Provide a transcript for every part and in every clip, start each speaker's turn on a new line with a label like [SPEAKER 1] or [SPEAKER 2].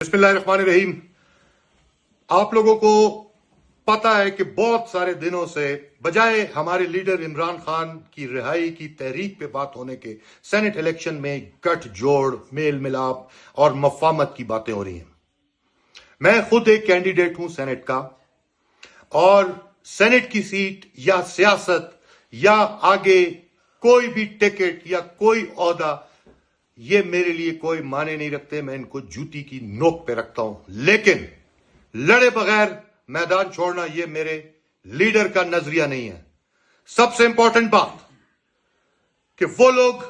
[SPEAKER 1] बिस्मिल्लाहिर्रहमानिर्रहीम। आप लोगों को पता है कि बहुत सारे दिनों से बजाय हमारे लीडर इमरान खान की रिहाई की तहरीक पे बात होने के सेनेट इलेक्शन में गठजोड़, मेल मिलाप और मफामत की बातें हो रही हैं। मैं खुद एक कैंडिडेट हूं सेनेट का, और सेनेट की सीट या सियासत या आगे कोई भी टिकट या कोई ओहदा, ये मेरे लिए कोई माने नहीं रखते। मैं इनको जूती की नोक पे रखता हूं, लेकिन लड़े बगैर मैदान छोड़ना ये मेरे लीडर का नजरिया नहीं है। सबसे इंपॉर्टेंट बात कि वो लोग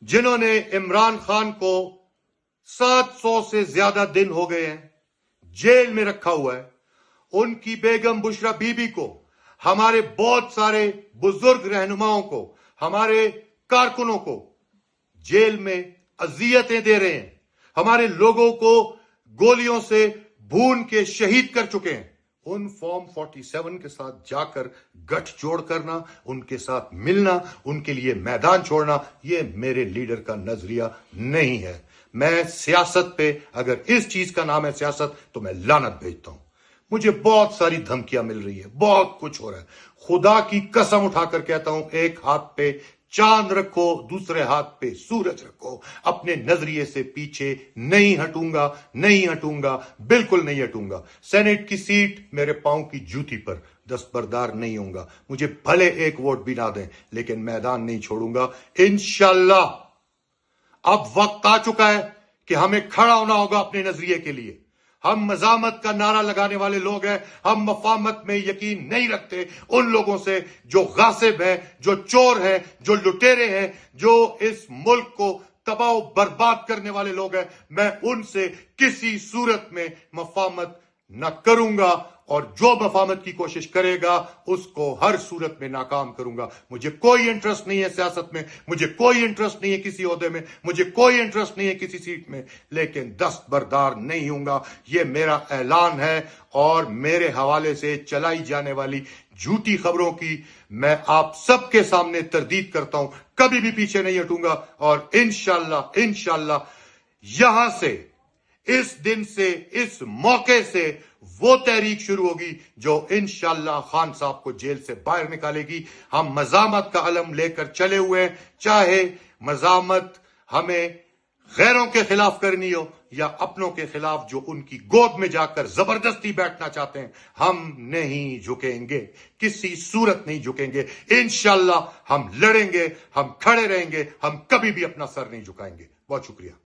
[SPEAKER 1] जिन्होंने इमरान खान को 700 से ज्यादा दिन हो गए हैं जेल में रखा हुआ है, उनकी बेगम बुशरा बीबी को, हमारे बहुत सारे बुजुर्ग रहनुमाओं को, हमारे कारकुनों को जेल में अजियतें दे रहे हैं, हमारे लोगों को गोलियों से भून के शहीद कर चुके हैं। उन फॉर्म 47 के साथ जाकर गठजोड़ करना, उनके साथ मिलना, उनके लिए मैदान छोड़ना, यह मेरे लीडर का नजरिया नहीं है। मैं सियासत पे, अगर इस चीज का नाम है सियासत, तो मैं लानत भेजता हूं। मुझे बहुत सारी धमकियां मिल रही है, बहुत कुछ हो रहा है। खुदा की कसम उठाकर कहता हूं, एक हाथ पे चांद रखो, दूसरे हाथ पे सूरज रखो। अपने नजरिए से पीछे नहीं हटूंगा, नहीं हटूंगा, बिल्कुल नहीं हटूंगा। सेनेट की सीट मेरे पांव की जूती पर दस्तबरदार नहीं होऊंगा। मुझे भले एक वोट भी ना दें, लेकिन मैदान नहीं छोड़ूंगा इंशाअल्लाह। अब वक्त आ चुका है कि हमें खड़ा होना होगा अपने नजरिए के लिए। हम मजामत का नारा लगाने वाले लोग हैं। हम मफामत में यकीन नहीं रखते उन लोगों से जो गासिब हैं, जो चोर हैं, जो लुटेरे हैं, जो इस मुल्क को तबाह बर्बाद करने वाले लोग हैं। मैं उनसे किसी सूरत में मफामत न करूंगा, और जो मफामत की कोशिश करेगा उसको हर सूरत में नाकाम करूंगा। मुझे कोई इंटरेस्ट नहीं है सियासत में, मुझे कोई इंटरेस्ट नहीं है किसी ओहदे में, मुझे कोई इंटरेस्ट नहीं है किसी सीट में, लेकिन दस्तबरदार नहीं हूंगा। यह मेरा ऐलान है, और मेरे हवाले से चलाई जाने वाली झूठी खबरों की मैं आप सबके सामने तरदीद करता हूं। कभी भी पीछे नहीं हटूंगा, और इंशाअल्लाह यहां से, इस दिन से, इस मौके से वो तहरीक शुरू होगी जो इंशाअल्लाह खान साहब को जेल से बाहर निकालेगी। हम मजामत का अलम लेकर चले हुए हैं, चाहे मजामत हमें गैरों के खिलाफ करनी हो या अपनों के खिलाफ जो उनकी गोद में जाकर जबरदस्ती बैठना चाहते हैं। हम नहीं झुकेंगे, किसी सूरत नहीं झुकेंगे। इंशाअल्लाह हम लड़ेंगे, हम खड़े रहेंगे, हम कभी भी अपना सर नहीं झुकाएंगे। बहुत शुक्रिया।